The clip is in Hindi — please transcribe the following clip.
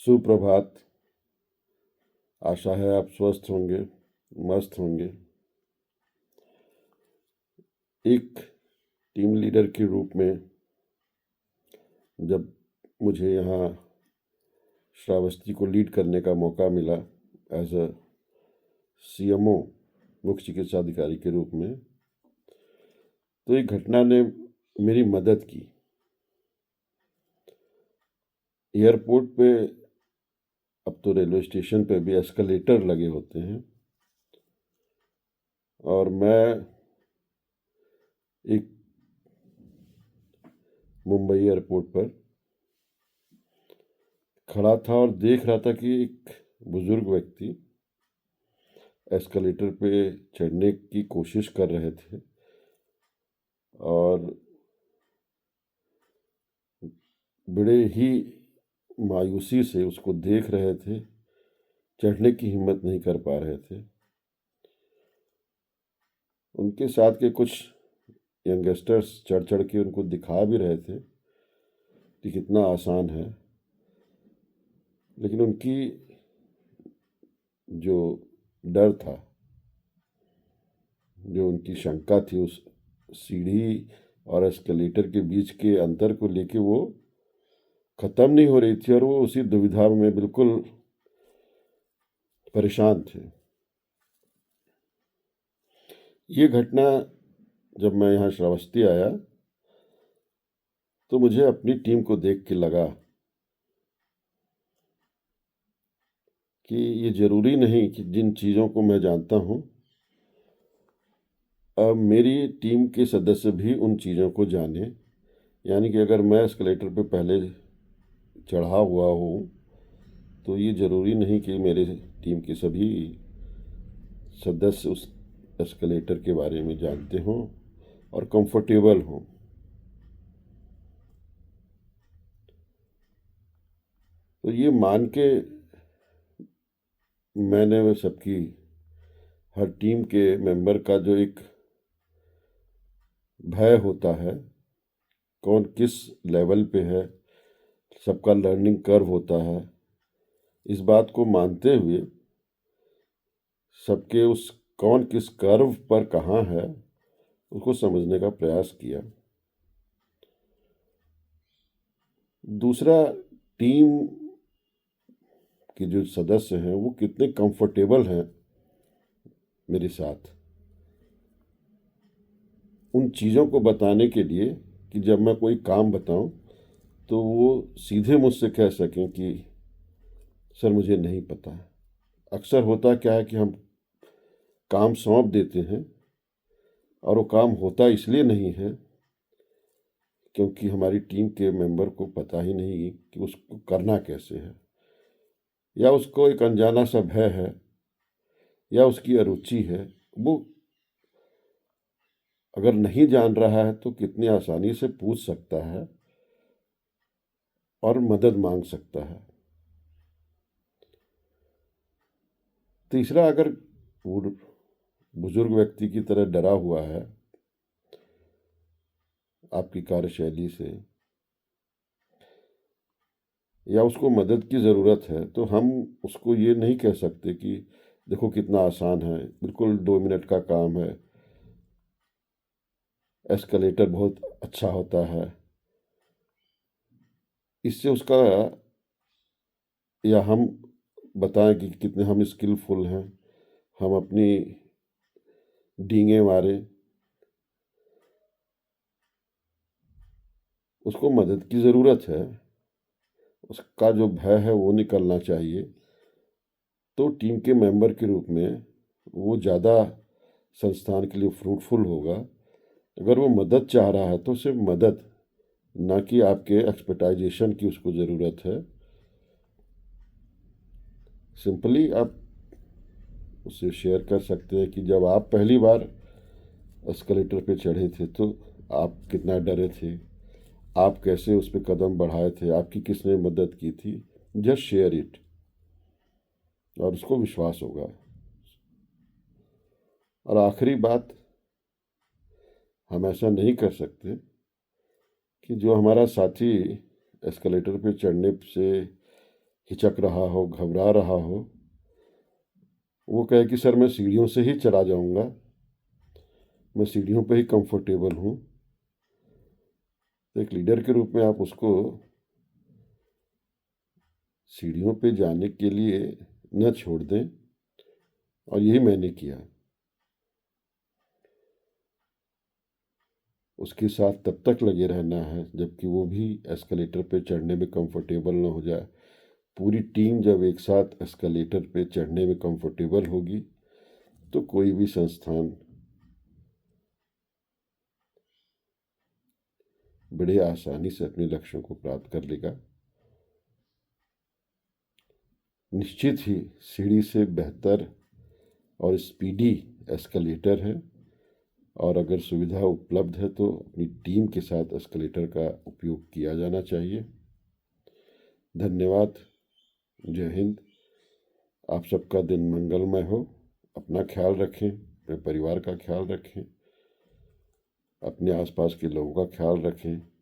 सुप्रभात। आशा है आप स्वस्थ होंगे, मस्त होंगे। एक टीम लीडर के रूप में जब मुझे यहाँ श्रावस्ती को लीड करने का मौका मिला एज अ सीएमओ, मुख्य चिकित्सा अधिकारी के रूप में, तो एक घटना ने मेरी मदद की। एयरपोर्ट पे अब तो रेलवे स्टेशन पे भी एस्केलेटर लगे होते हैं और मैं एक मुंबई एयरपोर्ट पर खड़ा था और देख रहा था कि एक बुजुर्ग व्यक्ति एस्केलेटर पे चढ़ने की कोशिश कर रहे थे और बड़े ही मायूसी से उसको देख रहे थे, चढ़ने की हिम्मत नहीं कर पा रहे थे। उनके साथ के कुछ यंगस्टर्स चढ़ चढ़ के उनको दिखा भी रहे थे कि कितना आसान है, लेकिन उनकी जो डर था, जो उनकी शंका थी, उस सीढ़ी और एस्केलेटर के बीच के अंतर को लेके वो ख़त्म नहीं हो रही थी और वो उसी दुविधा में बिल्कुल परेशान थे। ये घटना जब मैं यहाँ श्रावस्ती आया तो मुझे अपनी टीम को देख के लगा कि ये ज़रूरी नहीं कि जिन चीज़ों को मैं जानता हूँ, अब मेरी टीम के सदस्य भी उन चीज़ों को जाने। यानी कि अगर मैं एस्केलेटर पे पहले चढ़ा हुआ हूँ तो ये ज़रूरी नहीं कि मेरे टीम के सभी सदस्य उस एस्केलेटर के बारे में जानते हों और कंफर्टेबल हों। तो ये मान के मैंने सबकी, हर टीम के मेंबर का जो एक भय होता है, कौन किस लेवल पे है, सबका लर्निंग कर्व होता है, इस बात को मानते हुए सबके उस कौन किस कर्व पर कहाँ है उसको समझने का प्रयास किया। दूसरा, टीम के जो सदस्य हैं वो कितने कंफर्टेबल हैं मेरे साथ, उन चीज़ों को बताने के लिए कि जब मैं कोई काम बताऊं तो वो सीधे मुझसे कह सकें कि सर मुझे नहीं पता। अक्सर होता क्या है कि हम काम सौंप देते हैं और वो काम होता इसलिए नहीं है क्योंकि हमारी टीम के मेंबर को पता ही नहीं कि उसको करना कैसे है, या उसको एक अनजाना सा भय है, या उसकी अरुचि है। वो अगर नहीं जान रहा है तो कितनी आसानी से पूछ सकता है और मदद मांग सकता है। तीसरा, अगर वो बुजुर्ग व्यक्ति की तरह डरा हुआ है आपकी कार्यशैली से, या उसको मदद की ज़रूरत है, तो हम उसको ये नहीं कह सकते कि देखो कितना आसान है, बिल्कुल 2 मिनट का काम है, एस्केलेटर बहुत अच्छा होता है। इससे उसका, या हम बताएं कि कितने हम स्किलफुल हैं, हम अपनी डींगे मारें, उसको मदद की ज़रूरत है, उसका जो भय है वो निकलना चाहिए। तो टीम के मेंबर के रूप में वो ज़्यादा संस्थान के लिए फ्रूटफुल होगा। अगर वो मदद चाह रहा है तो सिर्फ मदद, ना कि आपके एक्सपर्टाइजेशन की उसको ज़रूरत है। सिंपली आप उससे शेयर कर सकते हैं कि जब आप पहली बार एस्केलेटर पे चढ़े थे तो आप कितना डरे थे, आप कैसे उस पर कदम बढ़ाए थे, आपकी किसने मदद की थी। जस्ट शेयर इट और उसको विश्वास होगा। और आखिरी बात, हम ऐसा नहीं कर सकते कि जो हमारा साथी एस्केलेटर पे चढ़ने से हिचक रहा हो, घबरा रहा हो, वो कहे कि सर मैं सीढ़ियों से ही चला जाऊंगा, मैं सीढ़ियों पे ही कंफर्टेबल हूँ। तो एक लीडर के रूप में आप उसको सीढ़ियों पे जाने के लिए न छोड़ दें, और यही मैंने किया। उसके साथ तब तक लगे रहना है जबकि वो भी एस्केलेटर पे चढ़ने में कंफर्टेबल ना हो जाए। पूरी टीम जब एक साथ एस्केलेटर पे चढ़ने में कंफर्टेबल होगी तो कोई भी संस्थान बड़े आसानी से अपने लक्ष्यों को प्राप्त कर लेगा। निश्चित ही सीढ़ी से बेहतर और स्पीडी एस्केलेटर है, और अगर सुविधा उपलब्ध है तो अपनी टीम के साथ एस्केलेटर का उपयोग किया जाना चाहिए। धन्यवाद। जय हिंद। आप सबका दिन मंगलमय हो। अपना ख्याल रखें, अपने परिवार का ख्याल रखें, अपने आसपास के लोगों का ख्याल रखें।